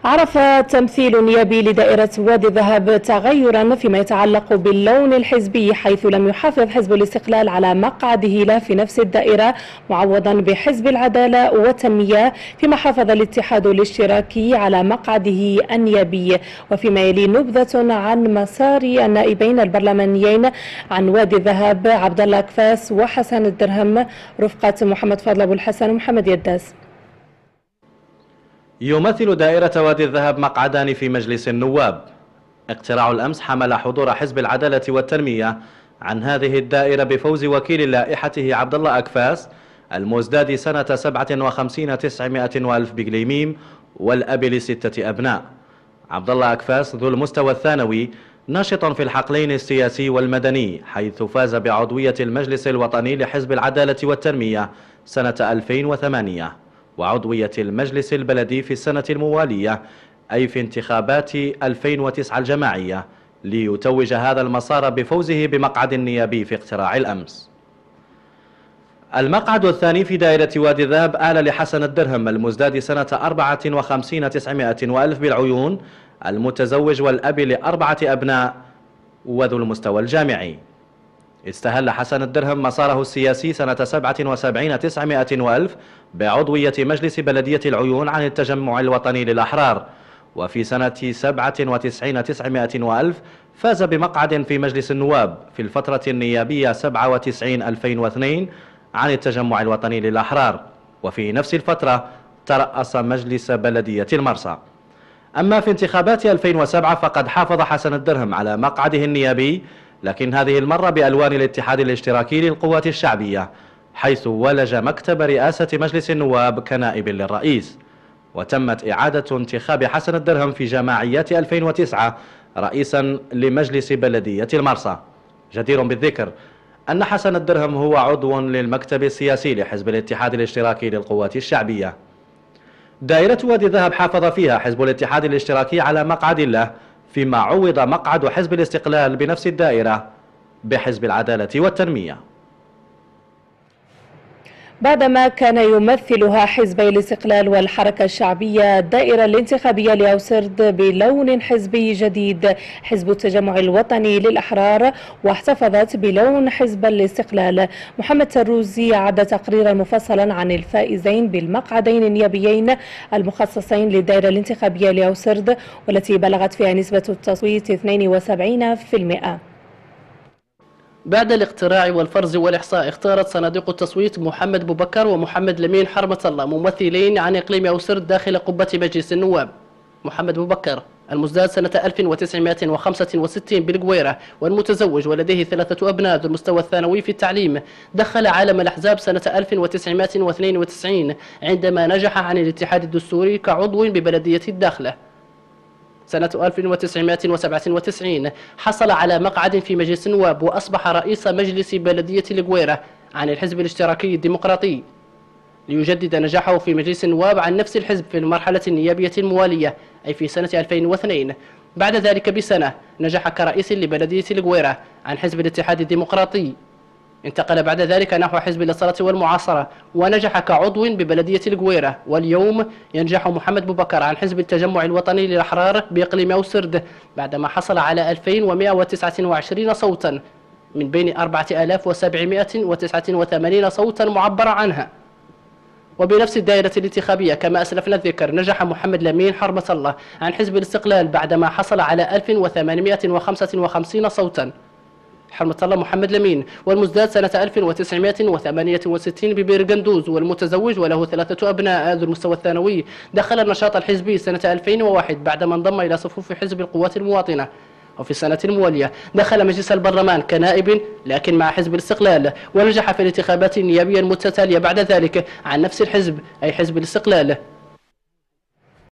عرف تمثيل نيابي لدائرة وادي الذهب تغيرا فيما يتعلق باللون الحزبي، حيث لم يحافظ حزب الاستقلال على مقعده له في نفس الدائرة معوضا بحزب العدالة والتنمية، فيما حافظ الاتحاد الاشتراكي على مقعده النيابي. وفيما يلي نبذة عن مسار النائبين البرلمانيين عن وادي الذهب عبد الله كفاس وحسن الدرهم رفقة محمد فاضل أبو الحسن ومحمد يداس. يمثل دائرة وادي الذهب مقعدان في مجلس النواب. اقتراع الأمس حمل حضور حزب العدالة والتنمية عن هذه الدائرة بفوز وكيل لائحته عبد الله أكفاس المزداد سنة 57,900 بقليميم والأب ل6 أبناء. عبد الله أكفاس ذو المستوى الثانوي ناشط في الحقلين السياسي والمدني، حيث فاز بعضوية المجلس الوطني لحزب العدالة والتنمية سنة 2008 وعضوية المجلس البلدي في السنة الموالية، أي في انتخابات 2009 الجماعية، ليتوج هذا المسار بفوزه بمقعد نيابي في اقتراع الأمس. المقعد الثاني في دائرة وادي الذهب آل لحسن الدرهم المزداد سنة 54,900 بالعيون، المتزوج والأب ل4 أبناء وذو المستوى الجامعي. استهل حسن الدرهم مساره السياسي سنة 77,900 بعضوية مجلس بلدية العيون عن التجمع الوطني للأحرار، وفي سنة 97,900 فاز بمقعد في مجلس النواب في الفترة النيابية 97,2002 عن التجمع الوطني للأحرار، وفي نفس الفترة ترأس مجلس بلدية المرسى. أما في انتخابات 2007 فقد حافظ حسن الدرهم على مقعده النيابي، لكن هذه المرة بألوان الاتحاد الاشتراكي للقوات الشعبية، حيث ولج مكتب رئاسة مجلس النواب كنائب للرئيس. وتمت إعادة انتخاب حسن الدرهم في جماعيات 2009 رئيسا لمجلس بلدية المرسى. جدير بالذكر أن حسن الدرهم هو عضو للمكتب السياسي لحزب الاتحاد الاشتراكي للقوات الشعبية. دائرة وادي الذهب حافظ فيها حزب الاتحاد الاشتراكي على مقعد له، فيما عوض مقعد حزب الاستقلال بنفس الدائرة بحزب العدالة والتنمية. بعدما كان يمثلها حزبي الاستقلال والحركة الشعبية، الدائرة الانتخابية لأوسرد بلون حزبي جديد حزب التجمع الوطني للأحرار، واحتفظت بلون حزب الاستقلال. محمد تروزي عد تقريرا مفصلا عن الفائزين بالمقعدين النيابيين المخصصين للدائرة الانتخابية لأوسرد، والتي بلغت فيها نسبة التصويت 72%. بعد الاقتراع والفرز والإحصاء، اختارت صناديق التصويت محمد بوبكر ومحمد لمين حرمة الله ممثلين عن إقليم أوسرد داخل قبة مجلس النواب. محمد بوبكر المزداد سنة 1965 بالقويرة والمتزوج ولديه 3 أبناء ذو المستوى الثانوي في التعليم، دخل عالم الأحزاب سنة 1992 عندما نجح عن الاتحاد الدستوري كعضو ببلدية الداخلة. سنة 1997 حصل على مقعد في مجلس النواب وأصبح رئيس مجلس بلدية القويرة عن الحزب الاشتراكي الديمقراطي، ليجدد نجاحه في مجلس النواب عن نفس الحزب في المرحلة النيابية الموالية، أي في سنة 2002. بعد ذلك بسنة نجح كرئيس لبلدية القويرة عن حزب الاتحاد الديمقراطي. انتقل بعد ذلك نحو حزب الإصالة والمعاصرة ونجح كعضو ببلدية القويرة. واليوم ينجح محمد بوبكر عن حزب التجمع الوطني للأحرار بإقليم أوسرد بعدما حصل على 2129 صوتا من بين 4789 صوتا معبر عنها. وبنفس الدائرة الانتخابية كما أسلفنا الذكر، نجح محمد لمين حرمة الله عن حزب الاستقلال بعدما حصل على 1855 صوتا. حرمة الله محمد لمين والمزداد سنة 1968 ببير قندوز والمتزوج وله 3 أبناء ذو المستوى الثانوي، دخل النشاط الحزبي سنة 2001 بعدما انضم إلى صفوف حزب القوات المواطنة. وفي السنة الموالية دخل مجلس البرلمان كنائب لكن مع حزب الاستقلال، ونجح في الانتخابات النيابية المتتالية بعد ذلك عن نفس الحزب أي حزب الاستقلال.